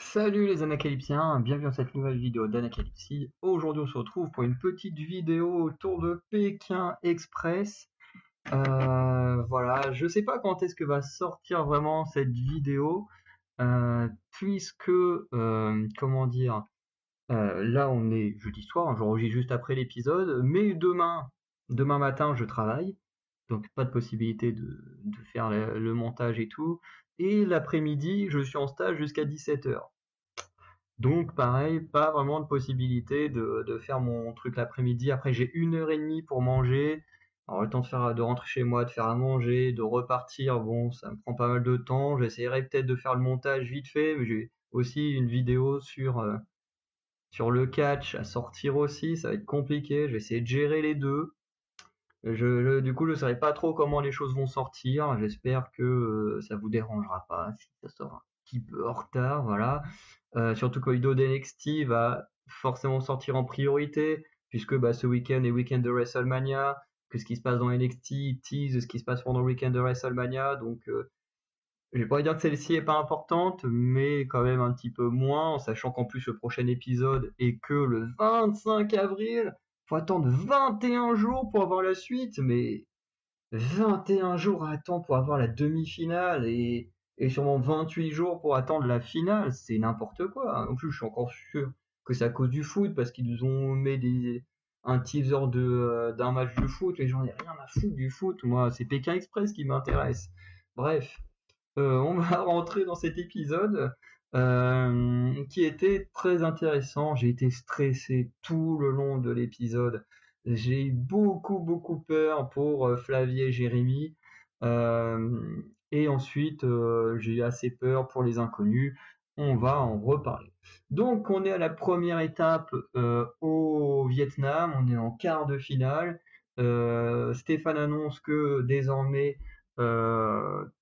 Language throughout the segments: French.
Salut les Anacalypsiens, bienvenue dans cette nouvelle vidéo d'Anacalypsie. Aujourd'hui on se retrouve pour une petite vidéo autour de Pékin Express. Voilà, je sais pas quand est-ce que va sortir vraiment cette vidéo, puisque, comment dire, là on est jeudi soir, hein, j'enregistre juste après l'épisode, mais demain matin je travaille, donc pas de possibilité de faire le montage et tout. Et l'après-midi je suis en stage jusqu'à 17h. Donc pareil, pas vraiment de possibilité de faire mon truc l'après-midi. Après j'ai 1 heure et demie pour manger. Alors le temps de rentrer chez moi, de faire à manger, de repartir, bon ça me prend pas mal de temps. J'essaierai peut-être de faire le montage vite fait, mais j'ai aussi une vidéo sur le catch à sortir aussi, ça va être compliqué. Je vais essayer de gérer les deux. Du coup je saurais pas trop comment les choses vont sortir. J'espère que ça vous dérangera pas si ça sort un petit peu en retard, voilà. Surtout que le vidéo d'NXT va forcément sortir en priorité, puisque bah, ce week-end est week-end de WrestleMania, que ce qui se passe dans NXT tease ce qui se passe pendant le week-end de WrestleMania, donc je vais pas dire que celle-ci est pas importante, mais quand même un petit peu moins, en sachant qu'en plus le prochain épisode est que le 25 avril, faut attendre 21 jours pour avoir la suite, mais 21 jours à attendre pour avoir la demi-finale et sûrement 28 jours pour attendre la finale, c'est n'importe quoi. En plus, je suis encore sûr que c'est à cause du foot parce qu'ils nous ont mis un teaser d'un match de foot. Les gens n'ont rien à foutre du foot. Moi, c'est Pékin Express qui m'intéresse. Bref, on va rentrer dans cet épisode qui était très intéressant. J'ai été stressé tout le long de l'épisode. J'ai eu beaucoup peur pour Flavie et Jérémy. Et ensuite, j'ai eu assez peur pour les inconnus. On va en reparler. Donc, on est à la première étape au Vietnam. On est en quart de finale. Stéphane annonce que désormais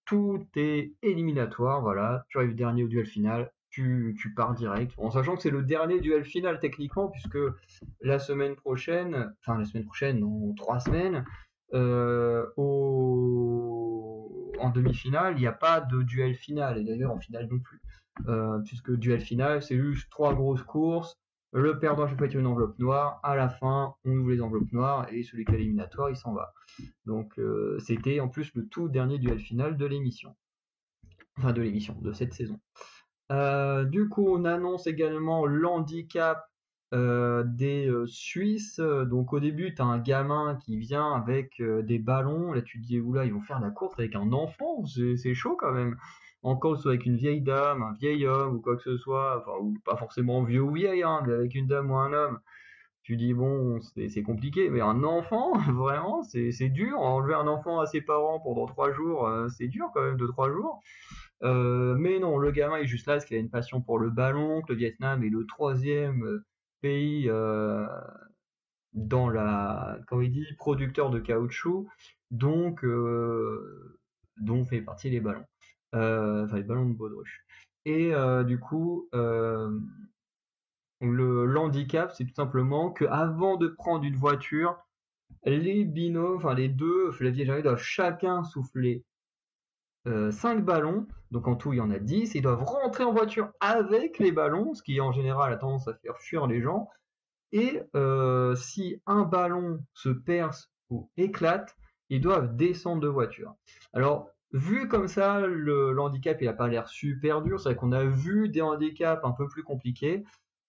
tout est éliminatoire, voilà. Tu arrives dernier au duel final, tu pars direct. En sachant que c'est le dernier duel final techniquement, puisque la semaine prochaine, dans 3 semaines, en demi-finale, il n'y a pas de duel final, et d'ailleurs en finale non plus. Puisque duel final, c'est juste 3 grosses courses. Le perdant chaque fois une enveloppe noire. À la fin, on ouvre les enveloppes noires et celui qui est éliminatoire, il s'en va. Donc c'était en plus le tout dernier duel final de l'émission. Enfin de l'émission, de cette saison. Du coup, on annonce également l'handicap des Suisses. Donc au début, tu as un gamin qui vient avec des ballons. Là, tu te dis, oula, ils vont faire la course avec un enfant. C'est chaud quand même. Encore soit avec une vieille dame, un vieil homme ou quoi que ce soit. Enfin, ou pas forcément vieux ou vieille, hein, mais avec une dame ou un homme. Tu dis bon, c'est compliqué, mais un enfant, vraiment, c'est dur. Enlever un enfant à ses parents pendant 3 jours, c'est dur quand même de 3 jours. Mais non, le gamin est juste là parce qu'il a une passion pour le ballon, que le Vietnam est le troisième pays dans comment il dit, producteur de caoutchouc, donc dont fait partie les ballons, enfin les ballons de baudruche. Et du coup, le handicap, c'est tout simplement que avant de prendre une voiture, les binômes, enfin les deux, Flavie et Jerry doivent chacun souffler 5 ballons, donc en tout il y en a 10, et ils doivent rentrer en voiture avec les ballons, ce qui en général a tendance à faire fuir les gens, et si un ballon se perce ou éclate, ils doivent descendre de voiture. Alors, vu comme ça, le handicap il a pas l'air super dur, c'est vrai qu'on a vu des handicaps un peu plus compliqués,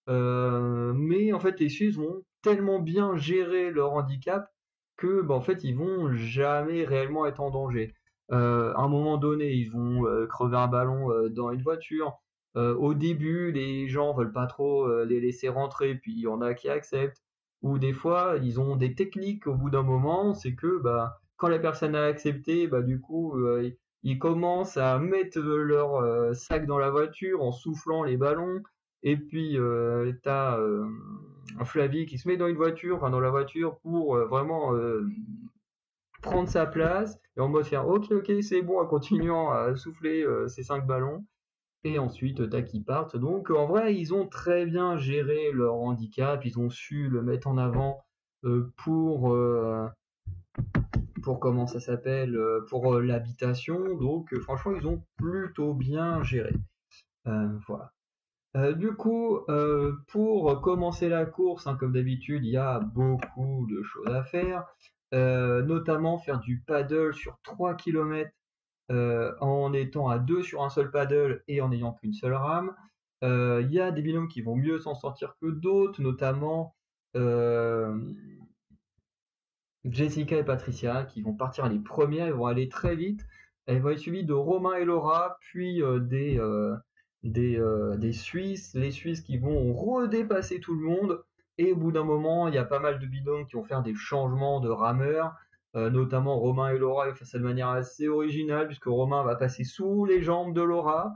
mais en fait les Suisses vont tellement bien gérer leur handicap que bah, en fait ils vont jamais réellement être en danger. À un moment donné, ils vont crever un ballon dans une voiture. Au début, les gens veulent pas trop les laisser rentrer, puis il y en a qui acceptent. Ou des fois, ils ont des techniques au bout d'un moment, c'est que bah quand la personne a accepté, bah du coup ils commencent à mettre leur sac dans la voiture en soufflant les ballons. Et puis t'as un Flavie qui se met dans une voiture, enfin dans la voiture pour vraiment prendre sa place et en mode faire ok c'est bon en continuant à souffler ces 5 ballons et ensuite tac ils partent. Donc en vrai ils ont très bien géré leur handicap, ils ont su le mettre en avant euh, pour euh, pour comment ça s'appelle pour l'habitation. Donc franchement ils ont plutôt bien géré. Voilà. Du coup, pour commencer la course, hein, comme d'habitude, il y a beaucoup de choses à faire, notamment faire du paddle sur 3 kilomètres en étant à 2 sur un seul paddle et en n'ayant qu'une seule rame. Il y a des binômes qui vont mieux s'en sortir que d'autres, notamment euh, Jessica et Patricia, qui vont partir les premières, ils vont aller très vite. Elles vont être suivies de Romain et Laura, puis des Suisses, les Suisses qui vont redépasser tout le monde. Et au bout d'un moment, il y a pas mal de binômes qui vont faire des changements de rameurs, notamment Romain et Laura ils font ça de manière assez originale, puisque Romain va passer sous les jambes de Laura.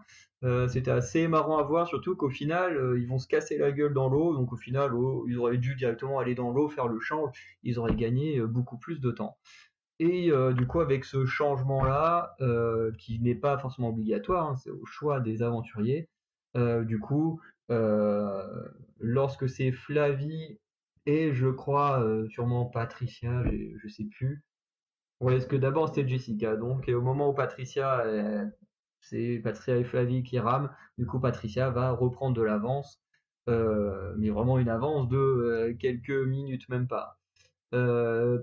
C'était assez marrant à voir, surtout qu'au final, ils vont se casser la gueule dans l'eau, donc au final, ils auraient dû directement aller dans l'eau, faire le change, ils auraient gagné beaucoup plus de temps. Et du coup, avec ce changement-là, qui n'est pas forcément obligatoire, hein, c'est au choix des aventuriers, du coup, euh, lorsque c'est Flavie et je crois sûrement Patricia, je sais plus. Ouais, est-ce que d'abord c'était Jessica, donc, et au moment où c'est Patricia et Flavie qui rament, du coup Patricia va reprendre de l'avance, mais vraiment une avance de quelques minutes, même pas.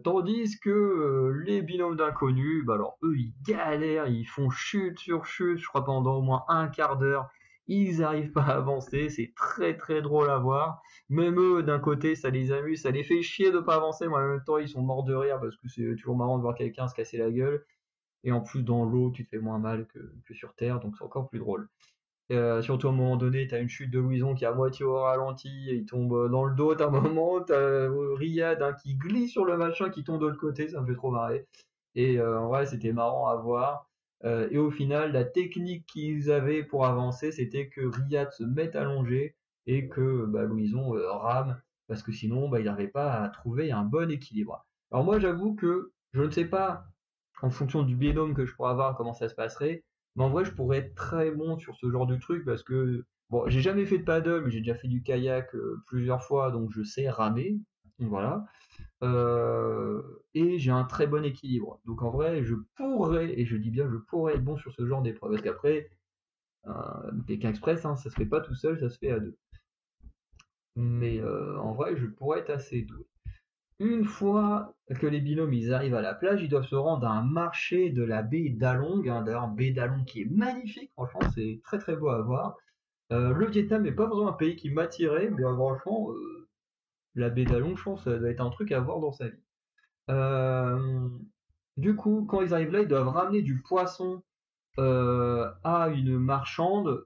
Tandis que les binômes d'inconnus, bah alors eux ils galèrent, ils font chute sur chute, je crois pendant au moins un quart d'heure, ils n'arrivent pas à avancer, c'est très très drôle à voir. Même eux d'un côté ça les amuse, ça les fait chier de pas avancer, mais en même temps ils sont morts de rire parce que c'est toujours marrant de voir quelqu'un se casser la gueule. Et en plus dans l'eau tu te fais moins mal que sur terre, donc c'est encore plus drôle. Surtout à un moment donné, t'as une chute de Louison qui est à moitié au ralenti, et il tombe dans le dos, t'as un moment, t'as Riyad hein, qui glisse sur le machin, qui tombe de l'autre côté, ça me fait trop marrer. Et en vrai, c'était marrant à voir. Et au final, la technique qu'ils avaient pour avancer, c'était que Riyad se mette allongé et que bah, Louison rame, parce que sinon, bah, il n'arrivait pas à trouver un bon équilibre. Alors moi, j'avoue que je ne sais pas, en fonction du binôme que je pourrais avoir, comment ça se passerait, mais en vrai, je pourrais être très bon sur ce genre de truc parce que, bon, j'ai jamais fait de paddle, mais j'ai déjà fait du kayak plusieurs fois, donc je sais ramer. Voilà. Euh, et j'ai un très bon équilibre. Donc en vrai, je pourrais, et je dis bien je pourrais être bon sur ce genre d'épreuve. Parce qu'après, Pékin Express, hein, ça se fait pas tout seul, ça se fait à deux. Mais en vrai, je pourrais être assez doué. Une fois que les binômes ils arrivent à la plage, ils doivent se rendre à un marché de la baie d'Along, hein, d'ailleurs baie d'Along qui est magnifique, franchement c'est très très beau à voir. Le Vietnam n'est pas vraiment un pays qui m'attirait, mais franchement la baie d'Along, je pense, ça doit être un truc à voir dans sa vie. Euh, du coup, quand ils arrivent là, ils doivent ramener du poisson à une marchande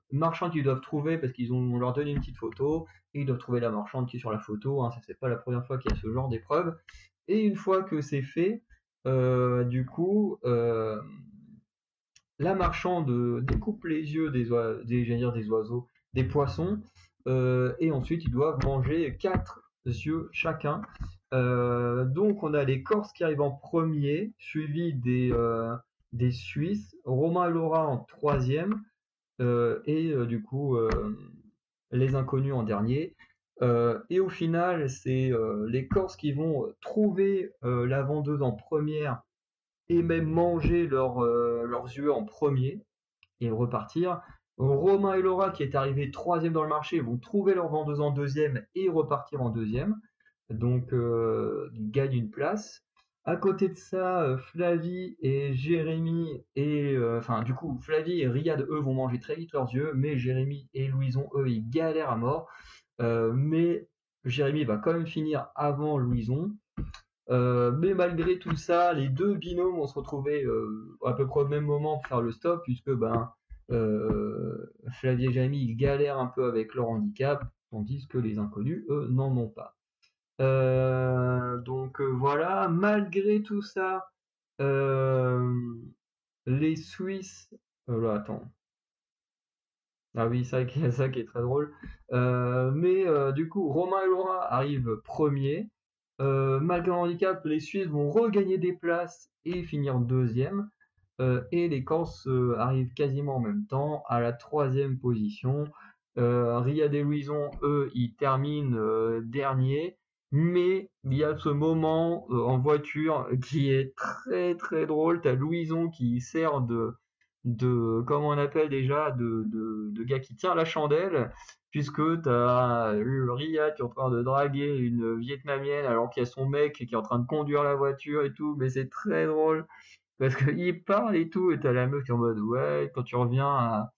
qu'ils doivent trouver parce on leur donne une petite photo et ils doivent trouver la marchande qui est sur la photo. Hein, ça c'est pas la première fois qu'il y a ce genre d'épreuve. Et une fois que c'est fait, du coup, la marchande découpe les yeux j'allais dire des oiseaux, des poissons, et ensuite ils doivent manger 4 yeux chacun. Donc on a les Corses qui arrivent en premier, suivis des Suisses, Romain et Laura en troisième, et du coup les inconnus en dernier. Et au final, c'est les Corses qui vont trouver la vendeuse en première et même manger leurs yeux en premier et repartir. Romain et Laura, qui est arrivé troisième dans le marché, vont trouver leur vendeuse en deuxième et repartir en deuxième. Donc, ils gagnent une place. À côté de ça, Flavie et Jérémy enfin, du coup, Flavie et Riyad, eux, vont manger très vite leurs yeux, mais Jérémy et Louison, eux, ils galèrent à mort. Mais Jérémy va quand même finir avant Louison. Mais malgré tout ça, les deux binômes vont se retrouver à peu près au même moment pour faire le stop, puisque Flavie et Jérémy ils galèrent un peu avec leur handicap, tandis que les inconnus, eux, n'en ont pas. Donc voilà, malgré tout ça, euh, les Suisses. Là, attends. Ah oui, ça qui est très drôle. Mais du coup, Romain et Laura arrivent premiers. Malgré le handicap, les Suisses vont regagner des places et finir deuxième. Et les Corses arrivent quasiment en même temps à la troisième position. Riyad et Louison, eux, ils terminent dernier. Mais il y a ce moment en voiture qui est très très drôle. T'as Louison qui sert comment on appelle déjà, de gars qui tient la chandelle, puisque t'as le Riyad qui est en train de draguer une Vietnamienne alors qu'il y a son mec qui est en train de conduire la voiture et tout, mais c'est très drôle. Parce qu'il parle et tout, et t'as la meuf qui est en mode ouais, quand tu reviens à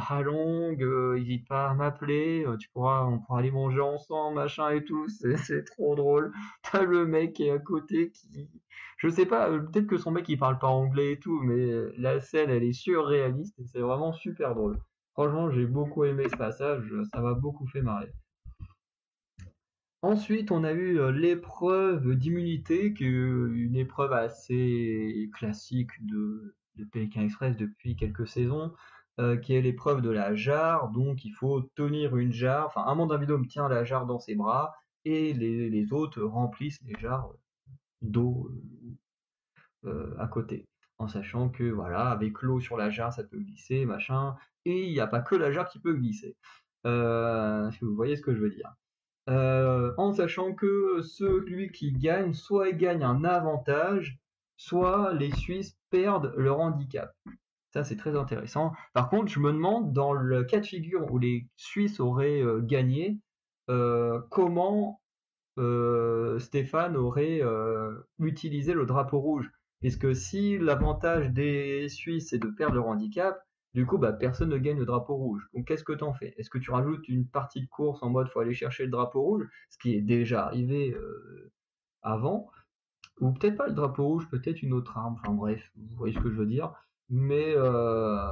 Halong, hésite pas à m'appeler, on pourra aller manger ensemble, machin et tout, c'est trop drôle. T'as le mec qui est à côté je sais pas, peut-être que son mec il parle pas anglais et tout, mais la scène elle est surréaliste et c'est vraiment super drôle. Franchement, j'ai beaucoup aimé ce passage, ça m'a beaucoup fait marrer. Ensuite, on a eu l'épreuve d'immunité, qui est une épreuve assez classique de Pékin Express depuis quelques saisons, qui est l'épreuve de la jarre. Donc, il faut tenir une jarre, enfin, un membre d'un binôme tient la jarre dans ses bras et les autres remplissent les jarres d'eau à côté. En sachant que, voilà, avec l'eau sur la jarre, ça peut glisser, machin, et il n'y a pas que la jarre qui peut glisser. Si vous voyez ce que je veux dire. En sachant que celui qui gagne, soit il gagne un avantage, soit les Suisses perdent leur handicap. Ça, c'est très intéressant. Par contre, je me demande, dans le cas de figure où les Suisses auraient gagné, comment Stéphane aurait utilisé le drapeau rouge. Puisque si l'avantage des Suisses c'est de perdre leur handicap, du coup bah, personne ne gagne le drapeau rouge. Donc qu'est-ce que t'en fais? Est-ce que tu rajoutes une partie de course en mode faut aller chercher le drapeau rouge, ce qui est déjà arrivé avant, ou peut-être pas le drapeau rouge, peut-être une autre arme, enfin bref, vous voyez ce que je veux dire. Mais, euh,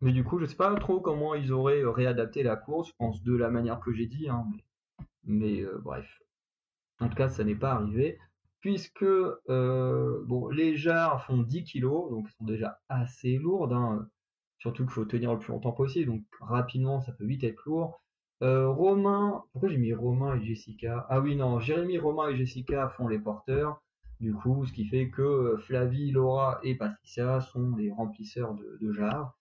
mais du coup, je sais pas trop comment ils auraient réadapté la course, je pense de la manière que j'ai dit, hein, mais bref. En tout cas, ça n'est pas arrivé, puisque bon, les jarres font 10 kilos, donc elles sont déjà assez lourdes, hein, surtout qu'il faut tenir le plus longtemps possible, donc rapidement ça peut vite être lourd. Romain, pourquoi j'ai mis Romain et Jessica? Ah oui, non, Jérémy, Romain et Jessica font les porteurs, du coup, ce qui fait que Flavie, Laura et Patricia sont les remplisseurs de jarres.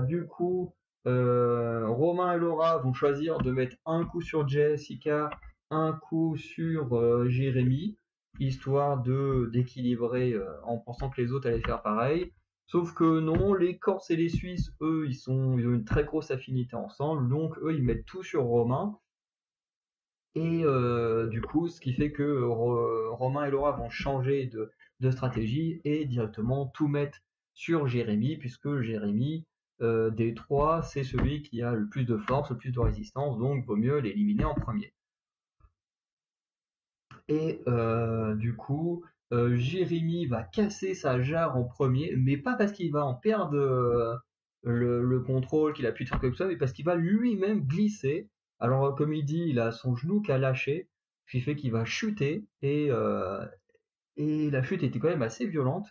Du coup, Romain et Laura vont choisir de mettre un coup sur Jessica, un coup sur Jérémy, histoire de d'équilibrer en pensant que les autres allaient faire pareil. Sauf que non, les Corses et les Suisses, eux, ils ont une très grosse affinité ensemble, donc eux, ils mettent tout sur Romain. Et du coup, ce qui fait que Romain et Laura vont changer de stratégie et directement tout mettre sur Jérémy, puisque Jérémy, des trois, c'est celui qui a le plus de force, le plus de résistance, donc vaut mieux l'éliminer en premier. Et du coup, Jérémy va casser sa jarre en premier, mais pas parce qu'il va en perdre le contrôle, qu'il a pu faire quelque chose, mais parce qu'il va lui-même glisser. Alors, comme il dit, il a son genou qui a lâché, ce qui fait qu'il va chuter, et la chute était quand même assez violente.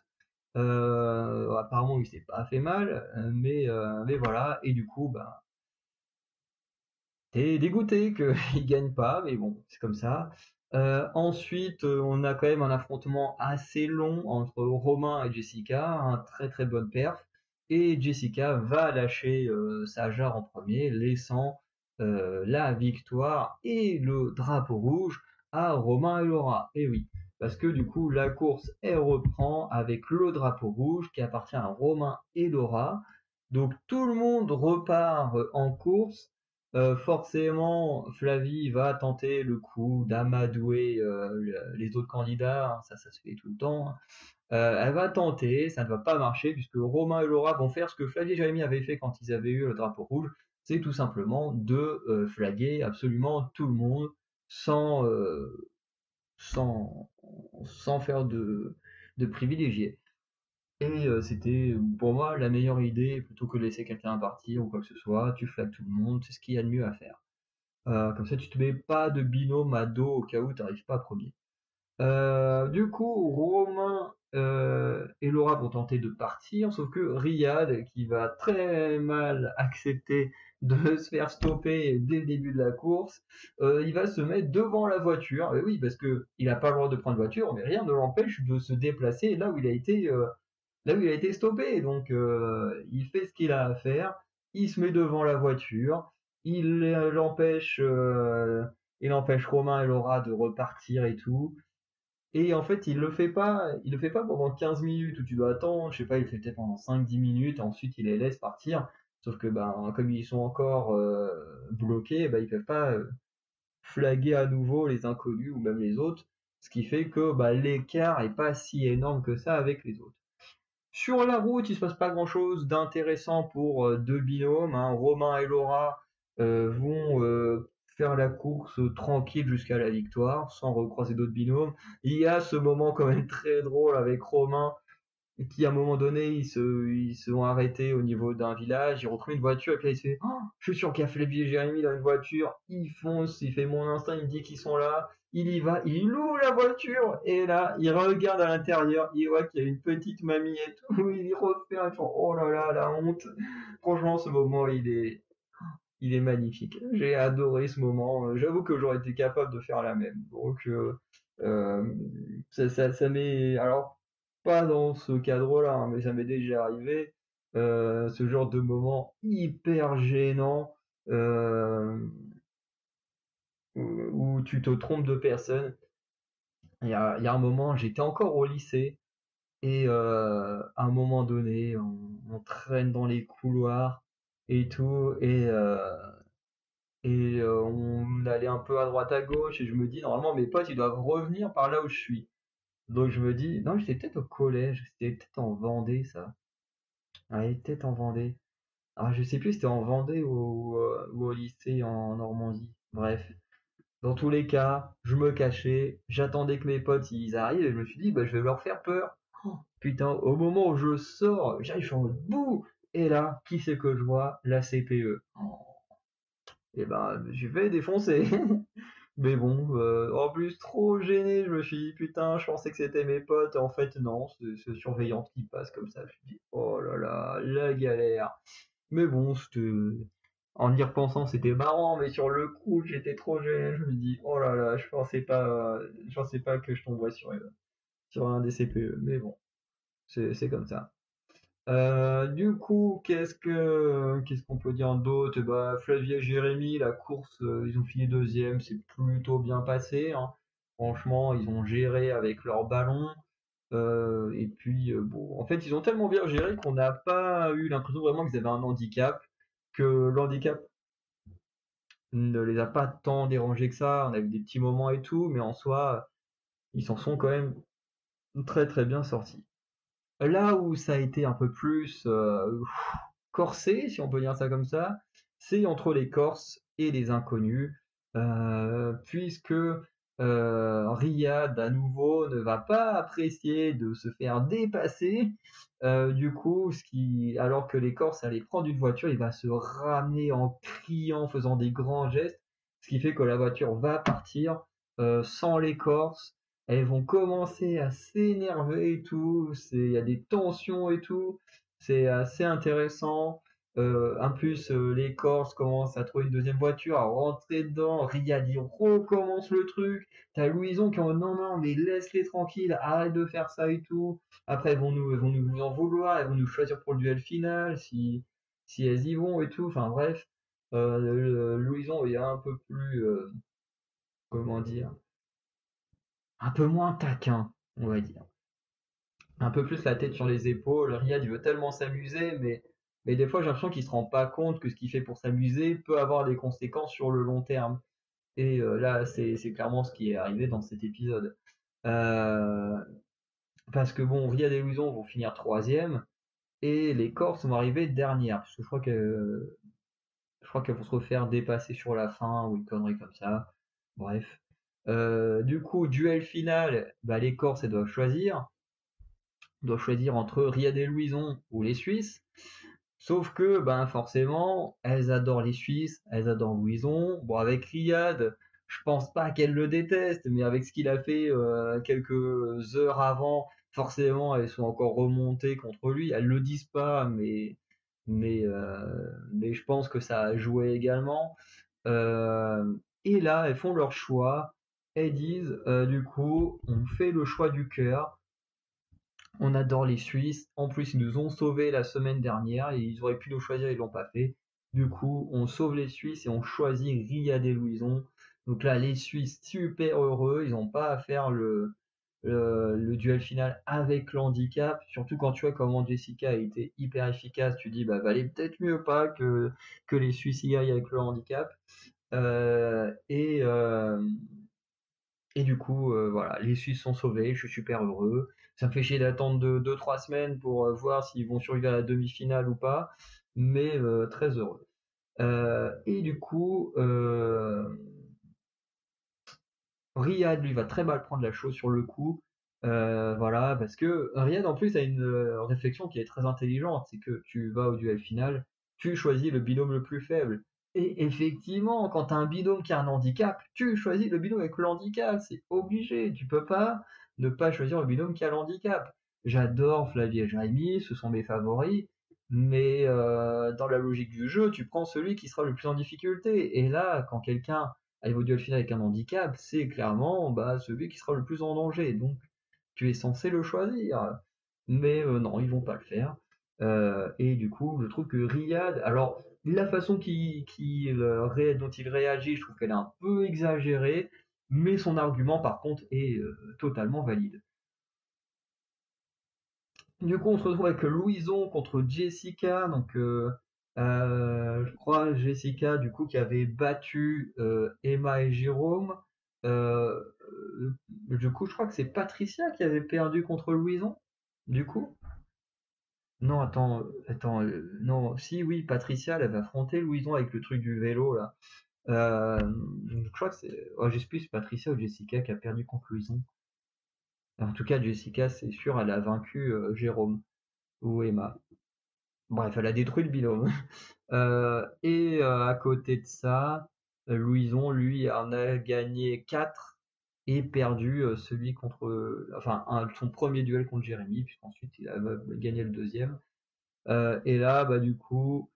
Apparemment, il s'est pas fait mal, mais voilà, et du coup, bah, t'es dégoûté qu'il gagne pas, mais bon, c'est comme ça. Ensuite, on a quand même un affrontement assez long entre Romain et Jessica, un très très bonne perf. Et Jessica va lâcher sa jarre en premier, laissant la victoire et le drapeau rouge à Romain et Laura. Et oui, parce que du coup, la course, elle reprend avec le drapeau rouge qui appartient à Romain et Laura. Donc tout le monde repart en course. Forcément, Flavie va tenter le coup d'amadouer les autres candidats, hein, ça se fait tout le temps, hein. Elle va tenter, ça ne va pas marcher puisque Romain et Laura vont faire ce que Flavie et Jérémy avaient fait quand ils avaient eu le drapeau rouge, c'est tout simplement de flaguer absolument tout le monde sans, sans, sans faire de privilégiés. Et c'était pour moi la meilleure idée, plutôt que de laisser quelqu'un partir ou quoi que ce soit, tu flagues tout le monde, c'est ce qu'il y a de mieux à faire. Comme ça, tu te mets pas de binôme à dos au cas où tu n'arrives pas premier. Du coup, Romain et Laura vont tenter de partir, sauf que Riyad, qui va très mal accepter de se faire stopper dès le début de la course, il va se mettre devant la voiture. Et oui, parce que il n'a pas le droit de prendre voiture, mais rien ne l'empêche de se déplacer là où il a été stoppé. Donc, il fait ce qu'il a à faire. Il se met devant la voiture. Il l'empêche, il empêche Romain et Laura de repartir et tout. Et en fait, il le fait pas pendant 15 minutes où tu dois attendre, je sais pas, il le fait peut-être pendant 5-10 minutes, et ensuite il les laisse partir. Sauf que ben, comme ils sont encore bloqués, ben, ils peuvent pas flaguer à nouveau les inconnus ou même les autres, ce qui fait que bah, l'écart est pas si énorme que ça avec les autres. Sur la route, il se passe pas grand-chose d'intéressant pour deux binômes, hein. Romain et Laura vont faire la course tranquille jusqu'à la victoire, sans recroiser d'autres binômes. Il y a ce moment quand même très drôle avec Romain qui à un moment donné ils se sont arrêtés au niveau d'un village, ils retrouvent une voiture et puis là il se fait oh, je suis sûr qu'il y a Flavie et Jérémy dans une voiture, il fonce, il fait mon instinct, il me dit qu'ils sont là, il y va, il ouvre la voiture et là il regarde à l'intérieur, il voit qu'il y a une petite mamie et tout, il y refait un tour, oh là là la honte. Franchement ce moment il est magnifique. J'ai adoré ce moment. J'avoue que j'aurais été capable de faire la même. Donc, euh, ça m'est, alors, pas dans ce cadre-là, hein, mais ça m'est déjà arrivé. Ce genre de moment hyper gênant euh, où tu te trompes de personne. Il y a un moment, j'étais encore au lycée et à un moment donné, on traîne dans les couloirs et tout et on allait un peu à droite à gauche et je me dis normalement mes potes ils doivent revenir par là où je suis. Donc je me dis non, j'étais peut-être au collège, c'était peut-être en Vendée ça. Ouais, peut-être en Vendée. Ah, je sais plus si c'était en Vendée ou au lycée en Normandie. Bref, dans tous les cas, je me cachais, j'attendais que mes potes ils arrivent et je me suis dit bah je vais leur faire peur. Oh, putain, au moment où je sors, j'arrive, je suis en mode bouh et là, qui c'est que je vois? La CPE. Et ben, je vais défoncer. Mais bon, en plus, trop gêné, je me suis dit, putain, je pensais que c'était mes potes, en fait, non, c'est ce surveillante qui passe comme ça. Je me suis dit, oh là là, la galère. Mais bon, en y repensant, c'était marrant, mais sur le coup, j'étais trop gêné, je me dis, oh là là, je pensais pas que je tomberais sur un des CPE. Mais bon, c'est comme ça. Du coup, qu'est-ce qu'on peut dire d'autre? Bah, Flavie et Jérémy, la course, ils ont fini deuxième, c'est plutôt bien passé, hein. Franchement, ils ont géré avec leur ballon. Et puis, bon, en fait, ils ont tellement bien géré qu'on n'a pas eu l'impression vraiment qu'ils avaient un handicap, que l'handicap ne les a pas tant dérangés que ça. On a eu des petits moments et tout, mais en soi, ils s'en sont quand même très très bien sortis. Là où ça a été un peu plus corsé, si on peut dire ça comme ça, c'est entre les Corses et les inconnus, puisque Riyad à nouveau ne va pas apprécier de se faire dépasser. Du coup, alors que les Corses allaient prendre une voiture, il va se ramener en criant, faisant des grands gestes, ce qui fait que la voiture va partir sans les Corses. Elles vont commencer à s'énerver et tout, il y a des tensions et tout, c'est assez intéressant. En plus, les Corses commencent à trouver une deuxième voiture, à rentrer dedans. Riyad, il recommence le truc. T'as Louison qui est en non, non, mais laisse-les tranquilles, arrête de faire ça et tout. Après, elles vont nous en vouloir, elles vont nous choisir pour le duel final, si elles y vont et tout. Enfin, bref, Louison est un peu plus, comment dire, un peu moins taquin, on va dire. Un peu plus la tête sur les épaules. Riyad, il veut tellement s'amuser, mais des fois, j'ai l'impression qu'il se rend pas compte que ce qu'il fait pour s'amuser peut avoir des conséquences sur le long terme. Et là, c'est clairement ce qui est arrivé dans cet épisode. Euh, Parce que bon, Riyad et Louison vont finir troisième, et les Corses vont arriver dernière, parce que je crois qu'elles vont se refaire dépasser sur la fin, ou une connerie comme ça. Bref. Du coup, duel final, bah, les Corses, elles doivent choisir entre Riyad et Louison ou les Suisses. Sauf que, ben, forcément, elles adorent les Suisses, elles adorent Louison. Bon, avec Riyad, je pense pas qu'elles le détestent, mais avec ce qu'il a fait quelques heures avant, forcément, elles sont encore remontées contre lui. Elles le disent pas, mais je pense que ça a joué également. Euh, et là, elles font leur choix. Elles disent, du coup, on fait le choix du cœur. On adore les Suisses. En plus, ils nous ont sauvés la semaine dernière et ils auraient pu nous choisir, ils l'ont pas fait. Du coup, on sauve les Suisses et on choisit Riyad et Louison. Donc là, les Suisses super heureux, ils n'ont pas à faire le duel final avec le handicap, surtout quand tu vois comment Jessica a été hyper efficace, tu dis bah valait peut-être mieux pas que les Suisses y aillent avec le handicap. Euh, et, euh, et du coup, voilà, les Suisses sont sauvés, je suis super heureux. Ça me fait chier d'attendre 2-3 semaines pour voir s'ils vont survivre à la demi-finale ou pas, mais très heureux. Et du coup, Riyad, lui, va très mal prendre la chose sur le coup. Voilà, parce que Riyad, en plus, a une réflexion qui est très intelligente. C'est que tu vas au duel final, tu choisis le binôme le plus faible. Et effectivement, quand tu as un binôme qui a un handicap, tu choisis le binôme avec le handicap. C'est obligé. Tu peux pas ne pas choisir le binôme qui a le handicap. J'adore Flavie et Jérémy, ce sont mes favoris. Mais dans la logique du jeu, tu prends celui qui sera le plus en difficulté. Et là, quand quelqu'un arrive au duel final avec un handicap, c'est clairement bah, celui qui sera le plus en danger. Donc, tu es censé le choisir. Mais non, ils vont pas le faire. Et du coup, je trouve que Riyad, alors la façon dont il réagit, je trouve qu'elle est un peu exagérée, mais son argument, par contre, est totalement valide. Du coup, on se retrouve avec Louison contre Jessica. Donc, je crois Jessica, du coup, qui avait battu Emma et Jérôme. Euh, du coup, je crois que c'est Patricia qui avait perdu contre Louison. Du coup, non, attends, non, si, oui, Patricia, elle avait affronté Louison avec le truc du vélo là. Je crois que c'est, oh, je sais plus, si c'est Patricia ou Jessica qui a perdu contre Louison. En tout cas, Jessica, c'est sûr, elle a vaincu Jérôme ou Emma. Bref, elle a détruit le binôme. À côté de ça, Louison, lui, en a gagné 4 et perdu celui contre, son premier duel contre Jérémy, puisqu'ensuite il a gagné le deuxième. Et là, bah du coup,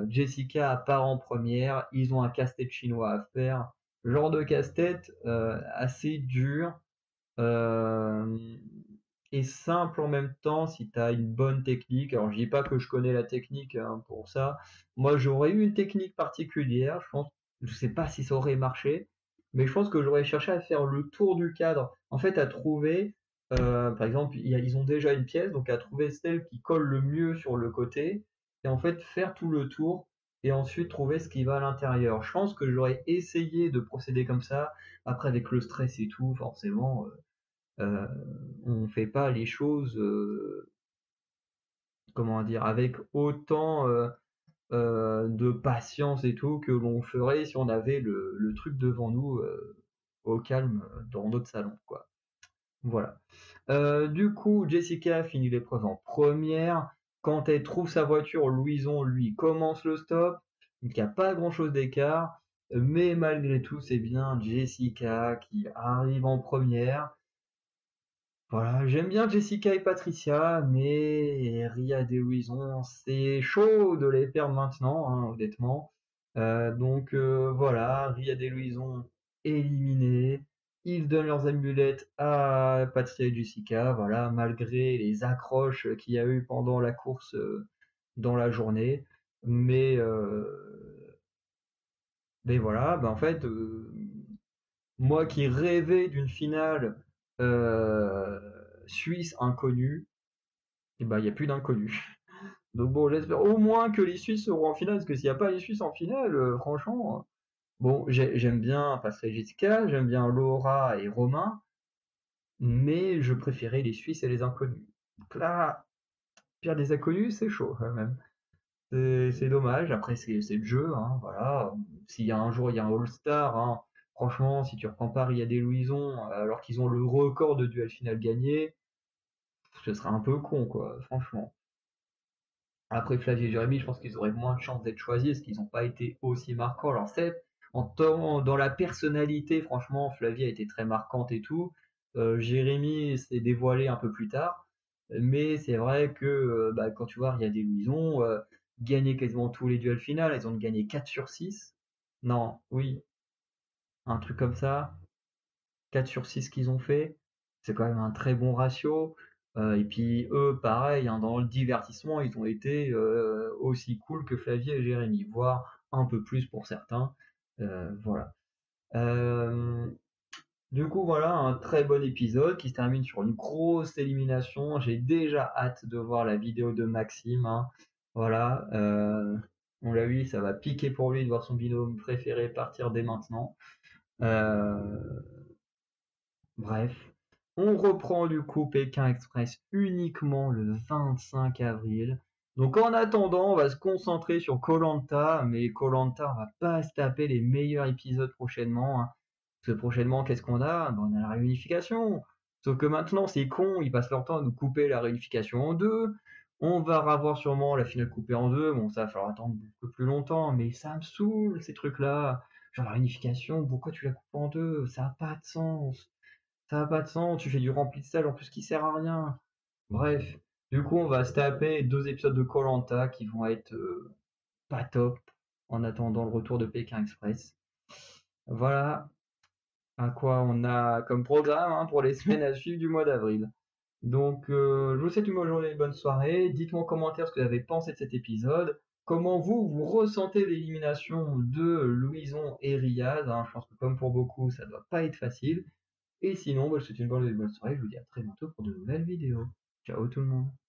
Jessica part en première. Ils ont un casse-tête chinois à faire. Genre de casse-tête assez dur. Euh, et simple en même temps si tu as une bonne technique. Alors je dis pas que je connais la technique hein, pour ça. Moi j'aurais eu une technique particulière, je pense, je sais pas si ça aurait marché, mais je pense que j'aurais cherché à faire le tour du cadre. En fait à trouver, par exemple, ils ont déjà une pièce, donc à trouver celle qui colle le mieux sur le côté, et en fait faire tout le tour, et ensuite trouver ce qui va à l'intérieur. Je pense que j'aurais essayé de procéder comme ça, après avec le stress et tout, forcément. Euh, on fait pas les choses, comment dire, avec autant de patience et tout que l'on ferait si on avait le truc devant nous au calme dans notre salon, quoi. Voilà. Du coup, Jessica finit l'épreuve en première. Quand elle trouve sa voiture, Louison, lui, commence le stop. Donc, il n'y a pas grand-chose d'écart. Mais malgré tout, c'est bien Jessica qui arrive en première. Voilà, j'aime bien Jessica et Patricia, mais Riyad et Louison, c'est chaud de les perdre maintenant, hein, honnêtement. Voilà, Riyad et Louison éliminés. Ils donnent leurs amulettes à Patricia et Jessica, voilà, malgré les accroches qu'il y a eu pendant la course dans la journée. Mais, euh, mais voilà, en fait, moi qui rêvais d'une finale euh, Suisse inconnue, et ben il n'y a plus d'inconnus. Donc bon, j'espère au moins que les Suisses seront en finale, parce que s'il n'y a pas les Suisses en finale, franchement, bon, j'aime bien Pascal et Jessica, j'aime bien Laura et Romain, mais je préférais les Suisses et les inconnus. Donc là, pire des inconnus, c'est chaud quand même. C'est dommage, après c'est le jeu, hein, voilà. S'il y a un jour il y a un All-Star, hein, franchement, si tu reprends pas Riyad et Louison, alors qu'ils ont le record de duel final gagné, ce serait un peu con, quoi, franchement. Après Flavie et Jérémy, je pense qu'ils auraient moins de chances d'être choisis parce qu'ils n'ont pas été aussi marquants. Alors c'est dans la personnalité, franchement, Flavie a été très marquante et tout. Jérémy s'est dévoilé un peu plus tard, mais c'est vrai que bah, quand tu vois, il y a des Louison, gagné quasiment tous les duels finaux, ils ont gagné 4 sur 6. Non, oui, un truc comme ça. 4 sur 6 qu'ils ont fait. C'est quand même un très bon ratio. Et puis eux, pareil, hein, dans le divertissement, ils ont été aussi cool que Flavie et Jérémy, voire un peu plus pour certains. Voilà. Euh, Du coup, voilà un très bon épisode qui se termine sur une grosse élimination. J'ai déjà hâte de voir la vidéo de Maxime, hein. Voilà, on l'a vu, ça va piquer pour lui de voir son binôme préféré partir dès maintenant. Euh, Bref, on reprend du coup Pékin Express uniquement le 25 avril. Donc en attendant, on va se concentrer sur koh, mais koh, on va pas se taper les meilleurs épisodes prochainement, hein. Parce que prochainement, qu'est-ce qu'on a? Ben, on a la réunification. Sauf que maintenant, c'est con, ils passent leur temps à nous couper la réunification en deux. On va revoir sûrement la finale coupée en deux. Bon, ça va falloir attendre beaucoup plus longtemps, mais ça me saoule, ces trucs-là. Genre la réunification, pourquoi tu la coupes en deux? Ça n'a pas de sens. Ça n'a pas de sens, tu fais du remplissage en plus qui sert à rien. Bref, du coup, on va se taper 2 épisodes de koh qui vont être pas top en attendant le retour de Pékin Express. Voilà à quoi on a comme programme, hein, pour les semaines à suivre du mois d'avril. Donc, je vous souhaite une bonne journée, une bonne soirée. Dites-moi en commentaire ce que vous avez pensé de cet épisode. Comment vous ressentez l'élimination de Louison et Riyad, hein. Je pense que comme pour beaucoup, ça doit pas être facile. Et sinon, bah, je vous souhaite une bonne soirée. Je vous dis à très bientôt pour de nouvelles vidéos. Ciao tout le monde.